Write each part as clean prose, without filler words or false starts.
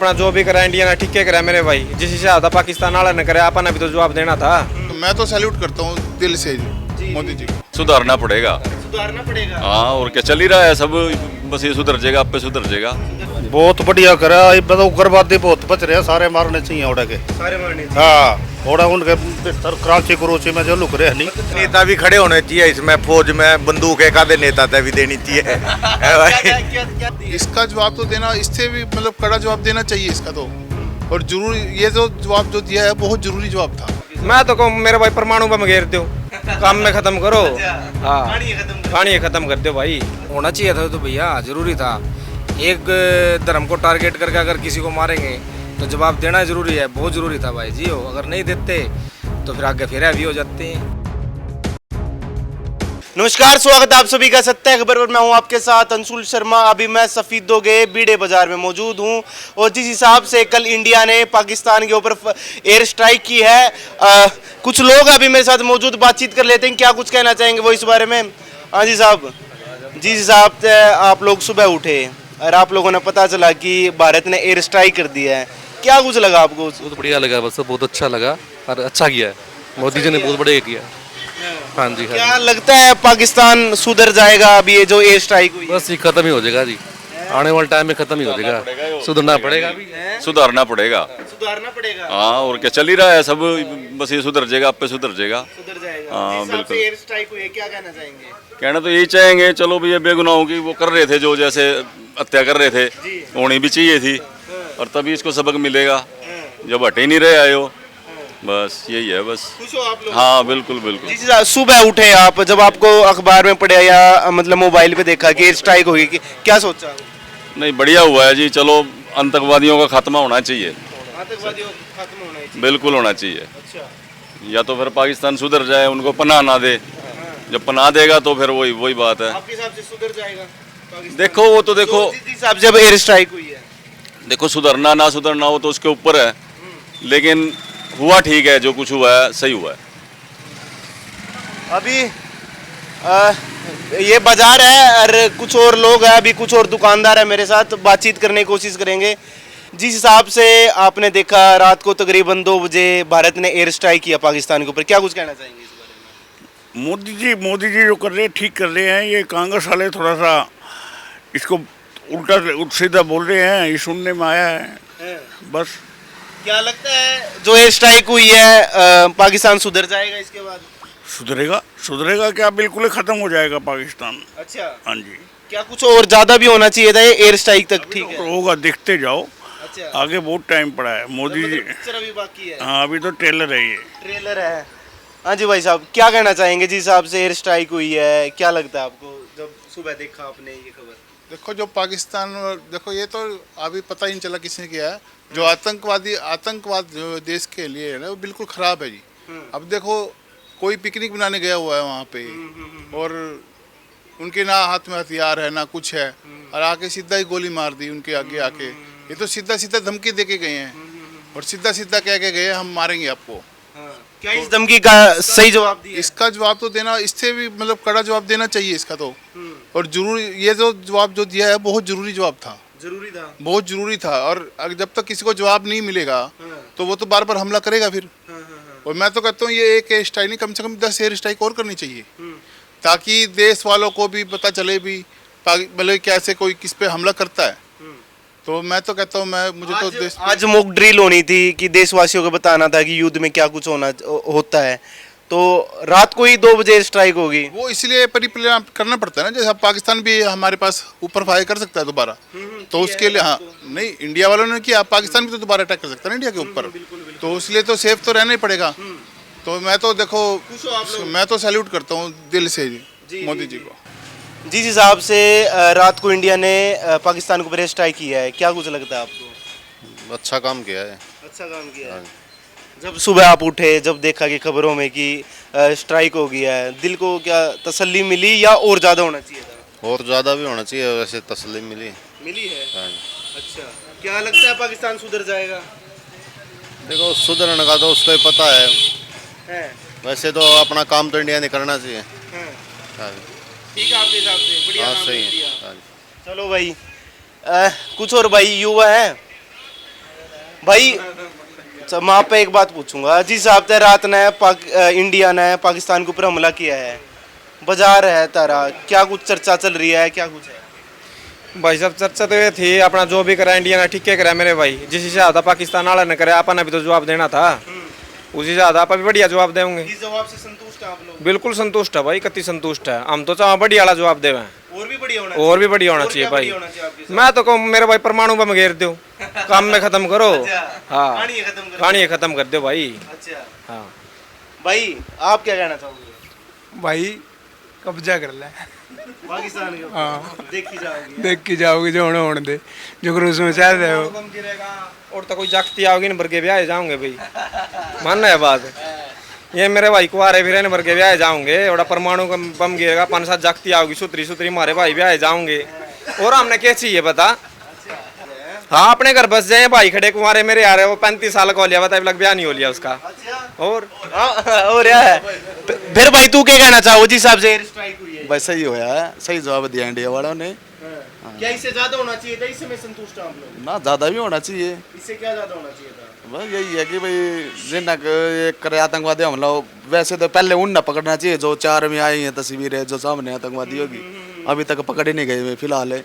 अपना जो भी करा इंडिया ने ठीक के करा मेरे भाई, जिस हिसाब था पाकिस्तान वाला ने करा, अपन भी तो जवाब देना था। तो मैं तो सैल्यूट करता हूँ दिल से मोदी जी को। सुधारना पड़ेगा। सुधारना पड़ेगा। हाँ, और क्या चल ही रहा है सब, बस ये सुधर जाएगा, आप पे सुधर जाएगा। बहुत बढ़िया करा, ये बताओ उग्रवादी बहुत बच रहे हैं, सारे मारने चाहिए उड़ा के। सारे मारने। हाँ, उड़ा उनके बिस्तर कराची करोची में जो लुक रहे हैं नहीं। नेता भी खड़े होने चाहिए इसमें, फौज में बंदूक एक आधे नेता तय भी देनी चाहिए। इसका जवाब तो देना, इससे भी मतलब कड़ा जवाब देना चाहिए इसका तो। और जरूरी ये जो जवाब जो दिया है बहुत जरूरी जवाब था। मैं तो कहूँ मेरे भाई परमाणु बम घेर दो, काम में खत्म करो। हाँ, कहानी खत्म कर दो भाई। होना चाहिए था तो भैया, जरूरी था। एक धर्म को टारगेट करके अगर किसी को मारेंगे तो जवाब देना जरूरी है, बहुत जरूरी था भाई जी। हो अगर नहीं देते तो फिर आगे फिर भी हो जाते हैं। नमस्कार, स्वागत है आप सभी का सत्य खबर पर। मैं हूं आपके साथ अंशुल शर्मा। अभी मैं सफीदों के बीड़े बाजार में मौजूद हूं और जिस हिसाब से कल इंडिया ने पाकिस्तान के ऊपर एयर स्ट्राइक की है, कुछ लोग अभी मेरे साथ मौजूद, बातचीत कर लेते हैं। क्या कुछ कहना चाहेंगे वो इस बारे में? हाँ जी साहब, जिस हिसाब से आप लोग सुबह उठे और आप लोगों ने पता चला कि भारत ने एयर स्ट्राइक कर दिया है, क्या कुछ लगा आपको? बहुत बढ़िया लगा, बस बहुत अच्छा लगा और अच्छा किया है मोदी जी ने, बहुत बढ़िया किया। हाँ जी, हाँ। क्या लगता है पाकिस्तान सुधर जाएगा अभी ये जो एयर स्ट्राइक हुई? बस ये खत्म ही हो जाएगा जी, आने वाले टाइम में खत्म ही हो जाएगा, सुधरना पड़ेगा अभी। सुधारना पड़ेगा। सुधारना पड़ेगा। हाँ, और क्या चल ही रहा है सब, बस ये सुधर जाएगा, आप पे सुधर जाएगा। सुधर जाएगा। हाँ, जिस हिसाब बिल्कुल। से एयर स्ट्राइक हुई है, क्या कहना चाहेंगे? कहना तो यही चाहेंगे, चलो भैया बेगुनाहों की वो कर रहे थे, जो जैसे हत्या कर रहे थे, होनी भी चाहिए थी, और तभी इसको सबक मिलेगा। जब हटे नहीं रहे आयो, बस यही है बस। खुश हो आप लोग? हाँ, बिल्कुल बिल्कुल। जिस सुबह उठे आप, जब आपको अखबार में पढ़ा या मतलब मोबाइल पे देखा कि एयर स्ट्राइक होगी, क्या सोचा? नहीं, बढ़िया हुआ है जी, चलो आतंकवादियों का खात्मा होना चाहिए। आतंकवादियों खत्म होना चाहिए। बिल्कुल होना चाहिए। अच्छा, या तो फिर पाकिस्तान सुधर जाए, उनको पनाह ना दे। जब पनाह देगा तो फिर वही बात है। आपके हिसाब से सुधर जाएगा पाकिस्तान? देखो वो तो देखो, जिस हिसाब से अब एयर स्ट्राइक हुई है, देखो सुधरना ना सुधरना वो तो उसके ऊपर है, लेकिन हुआ ठीक है, जो कुछ हुआ है सही हुआ है। अभी ये बाजार है और कुछ और लोग हैं, अभी कुछ और दुकानदार है मेरे साथ, बातचीत करने की कोशिश करेंगे। जिस हिसाब से आपने देखा रात को तकरीबन 2 बजे भारत ने एयर स्ट्राइक किया पाकिस्तान के ऊपर, क्या कुछ कहना चाहेंगे इस बारे में? मोदी जी जो कर रहे हैं ठीक कर रहे हैं। ये कांग्रेस वाले थोड़ा सा इसको उल्टा सीधा बोल रहे हैं, ये सुनने में आया है बस। क्या लगता है जो एयर स्ट्राइक हुई है पाकिस्तान सुधर जाएगा इसके बाद? सुधरेगा क्या, बिल्कुल ही खत्म हो जाएगा पाकिस्तान। अच्छा, हाँ जी। क्या कुछ और ज्यादा भी होना चाहिए था ये एयर स्ट्राइक तक? ठीक है, होगा, देखते जाओ, अच्छा, आगे बहुत टाइम पड़ा है। मोदी जी, पिक्चर अभी बाकी है। हाँ अभी तो ट्रेलर है ये। ट्रेलर है। हाँ जी भाई साहब, क्या कहना चाहेंगे जिस हिसाब से एयर स्ट्राइक हुई है? क्या लगता है आपको जब सुबह देखा आपने ये खबर? देखो जो पाकिस्तान, देखो ये तो अभी पता ही नहीं चला किसने किया है। जो आतंकवाद जो देश के लिए है ना, वो बिल्कुल खराब है जी। अब देखो कोई पिकनिक बनाने गया हुआ है वहाँ पे, और उनके ना हाथ में हथियार है ना कुछ है, और आके सीधा ही गोली मार दी उनके आगे आके। ये तो सीधा सीधा धमकी दे के गए हैं, और सीधा सीधा कह के गए हम मारेंगे आपको। क्या इस धमकी का सही जवाब दिया? इसका जवाब तो देना, इससे भी मतलब कड़ा जवाब देना चाहिए इसका तो। और जरूरी ये जो जवाब जो दिया है बहुत जरूरी जवाब था। जरूरी था, बहुत जरूरी था। और जब तक किसी को जवाब नहीं मिलेगा तो वो तो बार बार हमला करेगा फिर। और मैं तो कहता हूँ ये एक एयर स्ट्राइक नहीं, कम से कम 10 एयर स्ट्राइक और करनी चाहिए, ताकि देश वालों को भी पता चले भी भले कैसे कोई किस पे हमला करता है। तो मैं तो कहता हूँ मुझे तो देश आज मॉक ड्रिल होनी थी कि देशवासियों को बताना था कि युद्ध में क्या कुछ होता है, तो रात को ही 2 बजे स्ट्राइक होगी। वो इसलिए परिप्लान करना पड़ता है ना, जैसे पाकिस्तान भी हमारे पास ऊपर फायर कर सकता है दोबारा, तो उसके लिए हाँ नहीं, इंडिया वालों ने किया, पाकिस्तान भी तो दोबारा अटैक कर सकता है ना इंडिया के ऊपर, तो इसलिए तो सेफ तो रहना ही पड़ेगा। तो मैं तो देखो, मैं तो सैल्यूट करता हूँ दिल से मोदी जी को। जिस हिसाब से रात को इंडिया ने पाकिस्तान के ऊपर एयर स्ट्राइक किया है, क्या कुछ लगता है आपको? अच्छा काम किया है। अच्छा काम किया है। जब सुबह आप उठे, जब देखा कि खबरों में कि स्ट्राइक हो गया है, दिल को क्या तसल्ली मिली या और ज़्यादा होना चाहिए था? और ज़्यादा भी होना चाहिए, वैसे तसल्ली मिली है। हाँ। अच्छा, क्या लगता है पाकिस्तान सुधर जाएगा? देखो सुधरने का तो उसको ही पता है, वैसे तो अपना काम तो इंडिया ने करना चाहिए। हाँ। ठीक है, आपके हिसाब से बढ़िया काम सही कर दिया। है। चलो भाई, कुछ और भाई युवा है, भाई मैं आप पे एक बात पूछूंगा। जिस हिसाब से रात ने इंडिया ने पाकिस्तान के ऊपर हमला किया है, बाजार है तारा, क्या कुछ चर्चा चल रही है, क्या कुछ है? भाई साहब चर्चा तो ये थी, अपना जो भी करा इंडिया ने ठीक है करा मेरे भाई। जिस हिसाब से पाकिस्तान वाला ने करे अपन अभी तो जवाब देना था, उसी हिसाब से आप अभी बढ़िया जवाब देंगे। इस जवाब से संतुष्ट हैं आप लोग? बिल्कुल संतुष्ट है भाई, कति संतुष्ट है हम तो। चाहे बढ़िया वाला जवाब देवे, और भी बढ़िया होना और भी बढ़िया होना चाहिए भाई। मैं तो कहूँ मेरे भाई परमाणु बम घेर दो, काम में खत्म करो। हाँ, कहानी खत्म कर दो भाई। अच्छा हाँ भाई, आप क्या कहना चाहोगे? भाई कब्जा कर ले पाकिस्तान के हाँ देखी जाओगी। देख के जाओगे जो होने दे, जो क्रूज में चाह रहे हो। बम गिरेगा और तो कोई जागती आओगी न भर के ब्याह जाऊंगे भाई, मानना है बात। ये मेरे भाई कुआरे फिर न भर के ब्याह जाऊंगे, और परमाणु बम गिरेगा 5-7 जागती आओगी सुतरी सुतरी मारे भाई ब्याह जाऊंगे। और हमने क्या चाहिए बता? हाँ अपने घर बस जाए भाई खड़े कुमारे मेरे यार, वो 35 साल का हो लिया बता, अभी लग ब्याह नहीं हो लिया उसका। और क्या है फिर भाई, तू क्या कहना चाहो जिस हिसाब से एयर स्ट्राइक हुई है? बस सही होया है, सही जवाब दिया इंडिया वालों ने। क्या इससे ज्यादा होना चाहिए था? इससे मैं संतुष्ट हूं आप लोग। ना ज़्यादा भी होना चाहिए, इससे क्या ज्यादा होना चाहिए था? बस यही है कि भाई जिन ये करे आतंकवादी हमला, वैसे तो पहले उन न पकड़ना चाहिए जो 4 में आई हैं तस्वीरें जो सामने आतंकवादी होगी, अभी तक पकड़ ही नहीं गए फिलहाल है।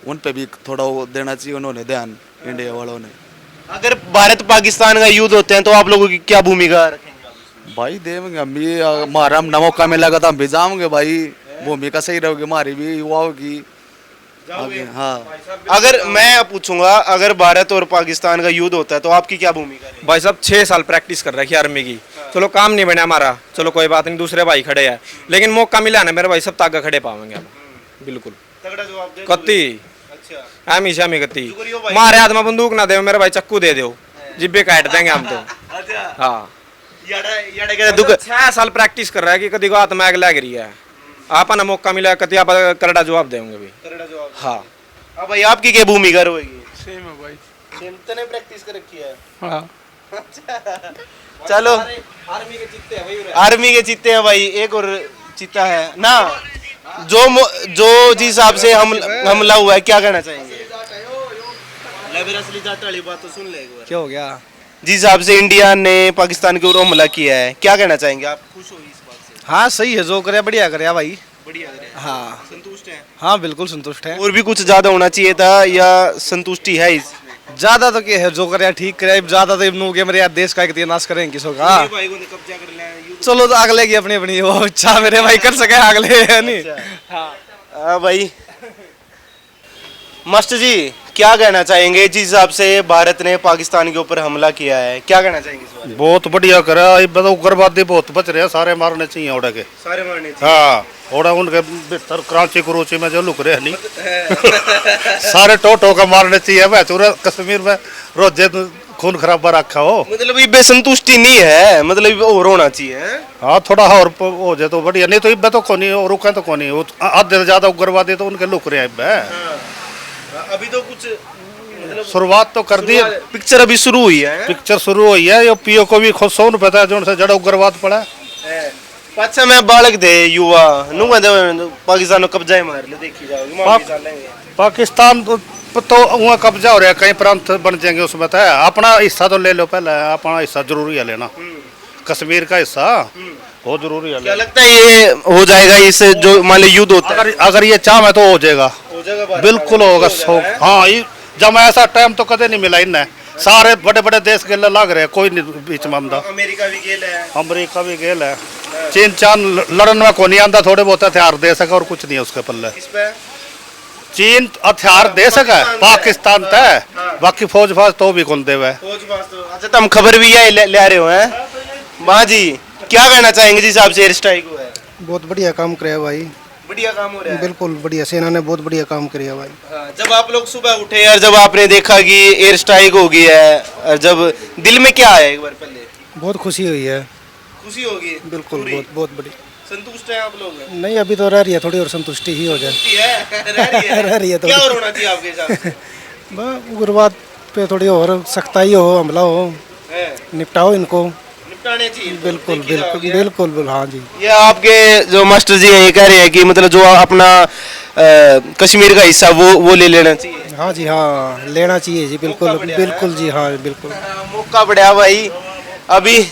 उन पे भी थोड़ा वो देना चाहिए उन्होंने ध्यान, इंडिया वालों ने। अगर भारत पाकिस्तान का युद्ध होते हैं तो आप लोगों की क्या भूमिका रखेंगे? भाई देंगे हम भी, हमारा हम मौका मिलेगा तो हम भी जाओगे भाई। भूमिका सही रहोगी हमारी भी, युवाओं की। हाँ अगर मैं पूछूंगा, अगर भारत और पाकिस्तान का युद्ध होता है तो आपकी क्या भूमिका रहेगी? भाई साहब 6 साल प्रैक्टिस कर रखी आर्मी की, चलो काम नहीं बना हमारा, चलो कोई बात नहीं, दूसरे भाई खड़े हैं, लेकिन मौका मिला ना मेरे भाई सब तागा खड़े पाएंगे हम। बिल्कुल तगड़ा जवाब दे कत्ती अच्छा हमेशा में कत्ती मारे हाथ में बंदूक ना दे मेरे भाई, चक्कू दे दो, जिब्बे काट देंगे हम तो। अच्छा हाँ याड़ा के दुख 6 साल प्रैक्टिस कर रहा है कि कभी को हाथ में आग लग रही है, आप ना मौका मिला कति आप करड़ा जवाब देंगे भी। तगड़ा जवाब। हाँ अब भाई आपकी क्या भूमिका रहेगी? सेम है भाई। सेम तने प्रैक्टिस कर रखी है। हाँ चलो आर्मी के चित्ते हैं भाई, आर्मी के चित्ते हैं भाई। एक और चित्ता है ना जो जिस हिसाब से हमला हुआ है, क्या कहना चाहेंगे? बात तो सुन ले एक बार। क्या हो गया? जिस हिसाब से इंडिया ने पाकिस्तान के ऊपर हमला किया है, क्या कहना चाहेंगे आप? खुश हो इस बात से? हाँ सही है, जो करे बढ़िया करे भाई। बढ़िया करे। हाँ संतुष्ट हैं? हाँ बिल्कुल संतुष्ट है। और भी कुछ ज्यादा होना चाहिए था या संतुष्टि है इस? ज्यादा तो क्या है, जो करे ठीक करे, ज्यादा तो नो के मेरे यार देश का एक नाश करेंगे किसो का। भाई को कब्जा कर लिया है, चलो तो अगले की अपनी अपनी वो इच्छा, मेरे भाई कर सके अगले है नहीं। हाँ भाई मास्टर जी क्या कहना चाहेंगे जिस हिसाब से भारत ने पाकिस्तान के ऊपर हमला किया है, क्या कहना चाहेंगे इस बारे में? बहुत बढ़िया करा, ये बताओ उग्रवादी बहुत बच रहे हैं, सारे मारने चाहिए ओड़ा के। सारे मारने चाहिए। हाँ ओड़ा उनके भीतर कराची कराची में जो लुक रहे हैं नहीं सारे टो का मारने चाहिए। वह पूरा कश्मीर में रोजे खून खराबा रखा हो, मतलब ये संतुष्टि नहीं है, मतलब और होना चाहिए। हाँ थोड़ा और हो जाए तो बढ़िया, नहीं तो इब्बे तो कोनी रुके तो कोनी, आधे से ज्यादा उग्रवादी तो उनके लुक रहे हैं। अभी तो कुछ मतलब शुरुआत तो कर दी, पिक्चर अभी शुरू हुई है। पिक्चर शुरू हुई है, ये पीओ को भी खुद सौ पता है जो उनसे जड़ा उग्रवाद पड़ा। अच्छा मैं बालक दे युवा नु कहते पाकिस्तान को कब्जा मार ले, देखी जाओगी पाकिस्तान तो वहाँ कब्जा हो रहा है, कई प्रांत बन जाएंगे उसमें तो अपना हिस्सा तो ले लो, पहले अपना हिस्सा जरूरी है लेना, कश्मीर का हिस्सा बहुत जरूरी है। क्या लगता है ये हो जाएगा इससे जो मान लो युद्ध होता है? अगर ये चाह में तो हो जाएगा, बिल्कुल होगा। हाँ जब ऐसा टाइम तो कदे नहीं मिला इन्हें, सारे बड़े बड़े देश के लग रहे, कोई नहीं बीच में आंदा। अमेरिका भी गेल है, अमेरिका भी गेल है, चीन चांद लड़न में को नहीं आंदा, थोड़े बहुत हथियार दे सका और कुछ नहीं है उसके पल्ले। चीन हथियार दे सका पाकिस्तान तय, बाकी फौज फाज तो भी कौन देवे। अच्छा तुम खबर भी है ले रहे हो हैं माँ जी, क्या कहना चाहेंगे जिस हिसाब से एयर स्ट्राइक हुआ है? बहुत बढ़िया काम करे भाई, बढ़िया काम हो रहा है। बिल्कुल बढ़िया, सेना ने बहुत बढ़िया काम किया भाई। जब आप लोग सुबह उठे और जब आपने देखा कि एयर स्ट्राइक हो गई है, और जब दिल में क्या आया एक बार पहले? बहुत खुशी हुई है। खुशी होगी बिल्कुल, बहुत बहुत बड़ी। संतुष्ट हैं आप लोग? नहीं अभी तो रह रही है, थोड़ी और संतुष्टि ही हो जाए। रह रही है तो क्या और होना चाहिए आपके हिसाब से? उग्रवाद पे थोड़ी और सख्ताई हो, हमला हो, निपटाओ इनको, निपटाने चाहिए। बिल्कुल बिल्कुल बिल्कुल बिल्कुल। हाँ जी, ये आपके जो मास्टर जी हैं ये कह रहे हैं कि मतलब जो अपना कश्मीर का हिस्सा वो ले लेना चाहिए। हाँ जी, हाँ लेना चाहिए जी, बिल्कुल बिल्कुल जी, हाँ बिल्कुल। मौका बढ़िया भाई। अभी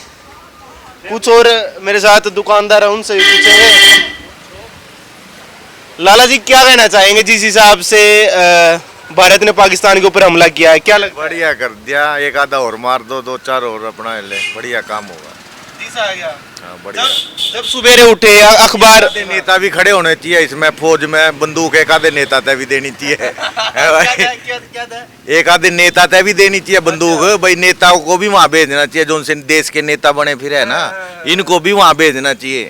कुछ और मेरे साथ दुकानदार है, उनसे भी पूछेंगे। लाला जी क्या कहना चाहेंगे जिस हिसाब से भारत ने पाकिस्तान के ऊपर हमला किया है, क्या लगता है? बढ़िया कर दिया, एक आधा और मार दो, दो चार और अपना ले, बढ़िया काम होगा। दिशा आ गया। हाँ बढ़िया। जब सवेरे उठे अखबार, आधे नेता भी खड़े होने चाहिए इसमें, फौज में बंदूक एक आधे नेता तय भी देनी चाहिए है भाई। एक आधे नेता तय भी देनी चाहिए बंदूक भाई, नेताओं को भी वहाँ भेजना चाहिए जो उनसे देश के नेता बने फिर है ना, इनको भी वहाँ भेजना चाहिए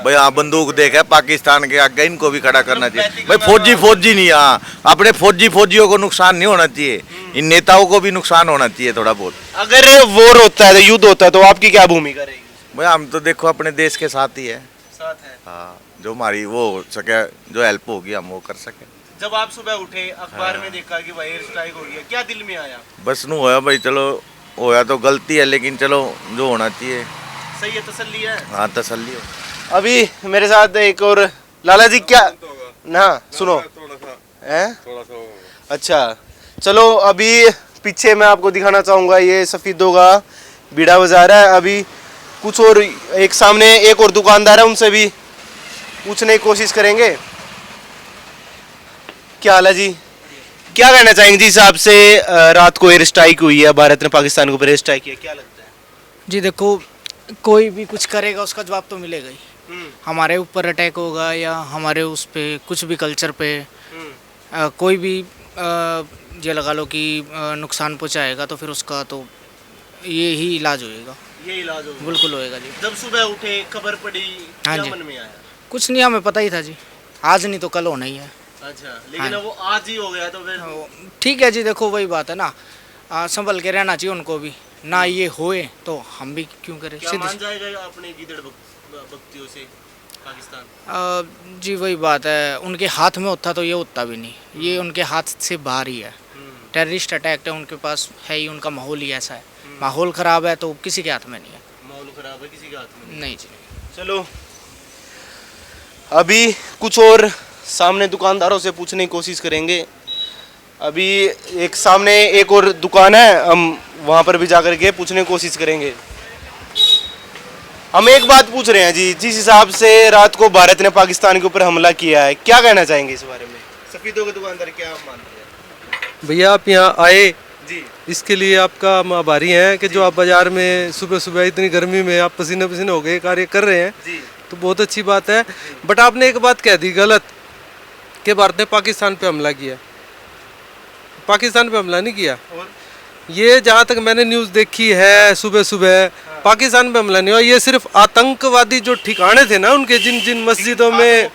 भाई। हाँ बंदूक देखे पाकिस्तान के आगे, इनको भी खड़ा करना चाहिए भाई। फौजी नहीं, हाँ अपने फौजियों को नुकसान नहीं होना चाहिए, इन नेताओं को भी नुकसान होना चाहिए थोड़ा बहुत। अगर वॉर होता है, युद्ध होता है, तो आपकी क्या भूमिका रहेगी? भाई हम तो देखो अपने देश के साथ ही है, साथ है। हाँ जो हमारी वो हो सके, जो हेल्प होगी हम वो कर सके। जब आप सुबह उठे अखबार में देखा कि भाई एयर स्ट्राइक हो गया, क्या दिल में आया? बस नु होया भाई, चलो होया तो गलती है, लेकिन चलो जो होना चाहिए सही है, तसल्ली है। हाँ तसल्ली हो। अभी मेरे साथ एक और लाला जी, क्या ना सुनो है? अच्छा चलो, अभी पीछे मैं आपको दिखाना चाहूँगा, ये सफीदों का बीड़ा बाजार है। अभी कुछ और एक सामने एक और दुकानदार है, उनसे भी पूछने की कोशिश करेंगे। क्या हाल है जी, क्या कहना चाहेंगे जिस हिसाब से रात को एयर स्ट्राइक हुई है, भारत ने पाकिस्तान के ऊपर एयर स्ट्राइक किया, क्या लगता है? जी देखो, कोई भी कुछ करेगा उसका जवाब तो मिलेगा ही। हमारे ऊपर अटैक होगा या हमारे उस पे कुछ भी कल्चर पे कोई भी ये लगा लो कि नुकसान पहुंचाएगा, तो फिर उसका तो ये ही इलाज होएगा। ये इलाज होगा, बिल्कुल होएगा जी। जब सुबह उठे खबर पड़ी, हाँ क्या जी। मन में आया? कुछ नहीं, हमें पता ही था जी, आज नहीं तो कल होना ही है। अच्छा, लेकिन अब वो आज ही हो गया तो फिर ठीक है जी, देखो वही बात है ना, संभल के रहना चाहिए उनको भी ना, ये होए तो हम भी क्यों करें। क्या मान जाएगा अपने गीदड़ भक्तियों से पाकिस्तान? जी वही बात है, उनके हाथ में होता तो ये होता भी नहीं, ये उनके हाथ से बाहर ही है। टेररिस्ट अटैक है उनके पास, है ही, उनका माहौल ही ऐसा है। माहौल ख़राब है तो किसी के हाथ में नहीं है। माहौल ख़राब है, किसी के हाथ में नहीं जी। चलो अभी कुछ और सामने दुकानदारों से पूछने की कोशिश करेंगे। अभी एक सामने एक और दुकान है, हम वहाँ पर भी जाकर के पूछने की कोशिश करेंगे। हम एक बात पूछ रहे हैं जी, जिस हिसाब से रात को भारत ने पाकिस्तान के ऊपर हमला किया है, क्या कहना चाहेंगे इस बारे में? सफीदों के दुकानदार क्या मान रहे हैं? भैया आप यहाँ आए जी, इसके लिए आपका हम आभारी हैं कि जो आप बाजार में सुबह सुबह इतनी गर्मी में आप पसीने पसीने हो गए कार्य कर रहे हैं, जी। तो बहुत अच्छी बात है। बट आपने एक बात कह दी गलत कि भारत ने पाकिस्तान पे हमला किया। पाकिस्तान पे हमला नहीं किया, ये जहाँ तक मैंने न्यूज़ देखी है सुबह सुबह, पाकिस्तान पे हमला नहीं हुआ। ये सिर्फ आतंकवादी जो ठिकाने थे ना उनके, जिन जिन मस्जिदों में,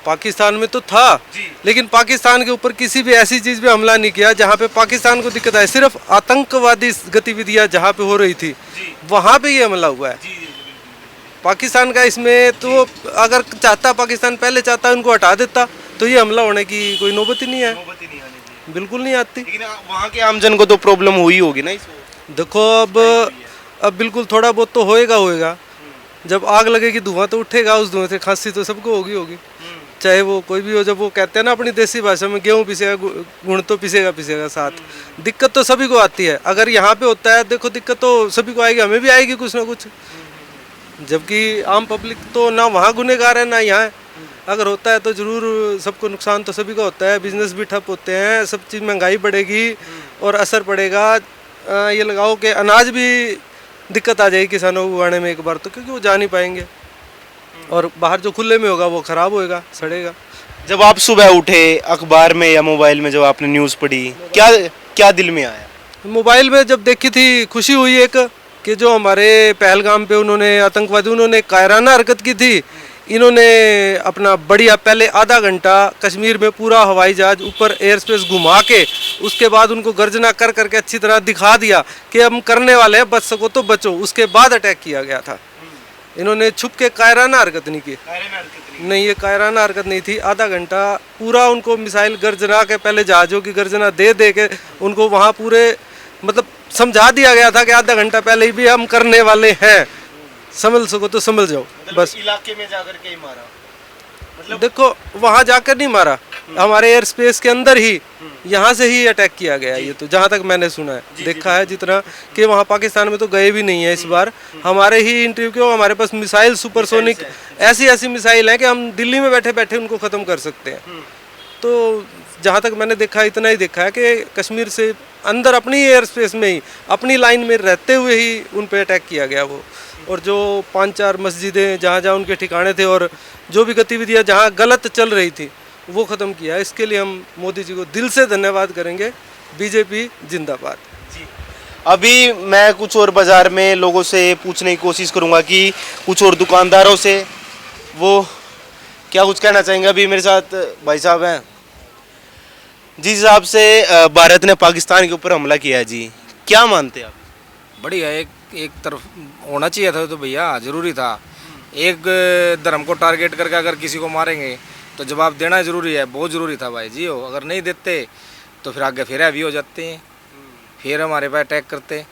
पाकिस्तान में तो था, लेकिन पाकिस्तान के ऊपर किसी भी ऐसी चीज़ पे हमला नहीं किया जहाँ पे पाकिस्तान को दिक्कत आए। सिर्फ आतंकवादी गतिविधियाँ जहाँ पे हो रही थी वहाँ पे ये हमला हुआ है। पाकिस्तान का इसमें तो अगर चाहता, पाकिस्तान पहले चाहता उनको हटा देता तो ये हमला होने की कोई नौबत ही नहीं है, बिल्कुल नहीं आती। लेकिन वहाँ के आमजन को तो प्रॉब्लम हुई होगी ना इसमें। देखो अब बिल्कुल थोड़ा बहुत तो होएगा। जब आग लगेगी धुआं तो उठेगा, उस धुएं से खांसी तो सबको होगी, चाहे वो कोई भी हो। जब वो कहते हैं ना अपनी देसी भाषा में, गेहूँ पिसेगा गुण तो पिसेगा साथ। दिक्कत तो सभी को आती है। अगर यहाँ पे होता है देखो, दिक्कत तो सभी को आएगी, हमें भी आएगी कुछ ना कुछ। जबकि आम पब्लिक तो ना वहाँ गुनहगार है ना यहाँ। अगर होता है तो ज़रूर सबको नुकसान तो सभी का होता है। बिजनेस भी ठप होते हैं, सब चीज़ महंगाई बढ़ेगी और असर पड़ेगा। ये लगाओ कि अनाज भी दिक्कत आ जाएगी किसानों को उगाने में एक बार तो, क्योंकि वो जा नहीं पाएंगे और बाहर जो खुले में होगा वो ख़राब होएगा, सड़ेगा। जब आप सुबह उठे अखबार में या मोबाइल में जब आपने न्यूज़ पढ़ी, क्या दिल में आया? मोबाइल में जब देखी थी खुशी हुई एक, कि जो हमारे पहलगाम पे उन्होंने आतंकवादी उन्होंने कायराना हरकत की थी। इन्होंने अपना बढ़िया पहले आधा घंटा कश्मीर में पूरा हवाई जहाज ऊपर एयर स्पेस घुमा के, उसके बाद उनको गर्जना कर करके अच्छी तरह दिखा दिया कि हम करने वाले हैं, बच सको तो बचो। उसके बाद अटैक किया गया था। इन्होंने छुप के कायराना हरकत नहीं की। नहीं, ये कायराना हरकत नहीं थी। आधा घंटा पूरा उनको मिसाइल गर्जना के, पहले जहाज़ों की गर्जना दे के उनको वहाँ पूरे मतलब समझा दिया गया था कि आधा घंटा पहले ही भी हम करने वाले हैं, समझ सको तो समझ जाओ। बस इलाके में जाकर के ही मारा। देखो वहाँ जाकर नहीं मारा, हमारे एयर स्पेस के अंदर ही, यहाँ से ही अटैक किया गया ये तो, जहाँ तक मैंने सुना है, देखा है जितना, कि वहाँ पाकिस्तान में तो गए भी नहीं है इस बार। हमारे ही इंटरव्यू के हमारे पास मिसाइल सुपरसोनिक ऐसी मिसाइल हैं कि हम दिल्ली में बैठे बैठे उनको ख़त्म कर सकते हैं। तो जहाँ तक मैंने देखा इतना ही देखा है कि कश्मीर से अंदर अपनी एयर स्पेस में ही, अपनी लाइन में रहते हुए ही उन पे अटैक किया गया वो। और जो 5-4 मस्जिदें जहाँ जहाँ उनके ठिकाने थे और जो भी गतिविधियाँ जहाँ गलत चल रही थी वो ख़त्म किया। इसके लिए हम मोदी जी को दिल से धन्यवाद करेंगे। बीजेपी जिंदाबाद। अभी मैं कुछ और बाज़ार में लोगों से पूछने की कोशिश करूँगा कि कुछ और दुकानदारों से वो क्या कुछ कहना चाहेंगे। अभी मेरे साथ भाई साहब हैं। जिस हिसाब से भारत ने पाकिस्तान के ऊपर हमला किया है जी, क्या मानते हैं आप? बढ़िया, एक तरफ होना चाहिए था तो भैया, ज़रूरी था। एक धर्म को टारगेट करके अगर किसी को मारेंगे तो जवाब देना ज़रूरी है, बहुत ज़रूरी था भाई जी। हो अगर नहीं देते तो फिर आगे फिर हैवी हो जाते हैं, फिर हमारे पे अटैक करते।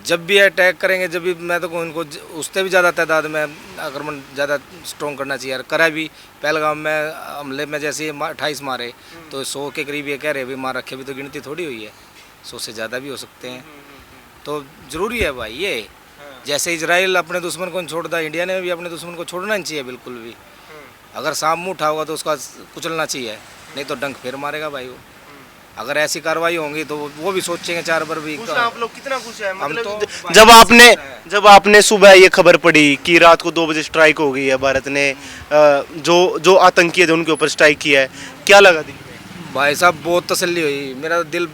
जब भी अटैक करेंगे, जब भी, मैं तो इनको उससे भी ज़्यादा तादाद में आक्रमण ज़्यादा स्ट्रॉन्ग करना चाहिए। करा भी पहलगाम में हमले में जैसे 28 मारे तो 100 के करीब ये कह रहे भी मार रखे, भी तो गिनती थोड़ी हुई है, 100 से ज़्यादा भी हो सकते हैं। तो ज़रूरी है भाई ये। जैसे इजराइल अपने दुश्मन को छोड़ता, इंडिया ने भी अपने दुश्मन को छोड़ना नहीं चाहिए बिल्कुल भी। अगर सामने उठा होगा तो उसका कुचलना चाहिए, नहीं तो डंक फिर मारेगा भाई वो। अगर ऐसी कार्रवाई होंगी तो वो भी सोचेंगे 4 बार भी। आप लोग कितना खुश हैं? हम मतलब तो जब आपने सुबह ये खबर पड़ी कि रात को 2 बजे स्ट्राइक हो गई है, भारत ने जो आतंकी थे उनके ऊपर स्ट्राइक किया है, क्या लगा दिल में? भाई साहब बहुत तसल्ली हुई, मेरा दिल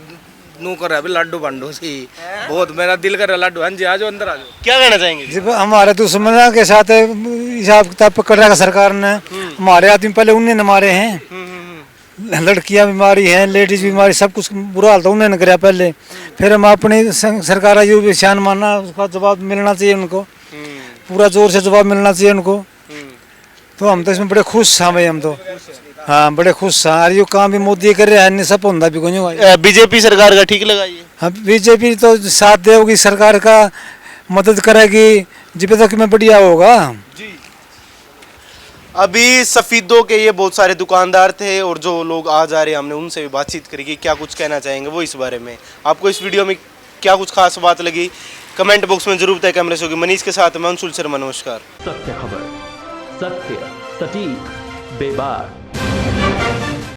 नू कर रहा है अभी लाडू बांडू सी, बहुत मेरा दिल कर रहा है लाडू। हाँ जी, आ जाओ अंदर आ जाओ। क्या कहना चाहेंगे? जब हमारे दुश्मन के साथ हिसाब किताब पकड़ रखा सरकार ने, हमारे आदमी पहले उन्होंने मारे हैं, लड़कियां भी मारी हैं, लेडीज भी मारी, सब कुछ बुरा हाल था उन्होंने कराया पहले। फिर हम अपनी सरकार जो भी शान मानना, उसका जवाब मिलना चाहिए उनको, पूरा जोर से जवाब मिलना चाहिए उनको। तो हम तो इसमें बड़े खुश हैं भाई, हम तो हाँ बड़े खुश हैं। और ये काम भी मोदी कर रहा है, सब होता भी कोई। बीजेपी सरकार का ठीक लगा ये? हाँ, बीजेपी तो साथ देगी, सरकार का मदद करेगी, जब तक में बढ़िया होगा जी। अभी सफीदों के ये बहुत सारे दुकानदार थे और जो लोग आ जा रहे हैं, हमने उनसे भी बातचीत करी कि क्या कुछ कहना चाहेंगे वो इस बारे में। आपको इस वीडियो में क्या कुछ खास बात लगी कमेंट बॉक्स में जरूर बताएं। कैमरे से होगी मनीष के साथ मैं अंशुल शर्मा, नमस्कार। सत्य खबर, सत्य, सटीक, बेबाक।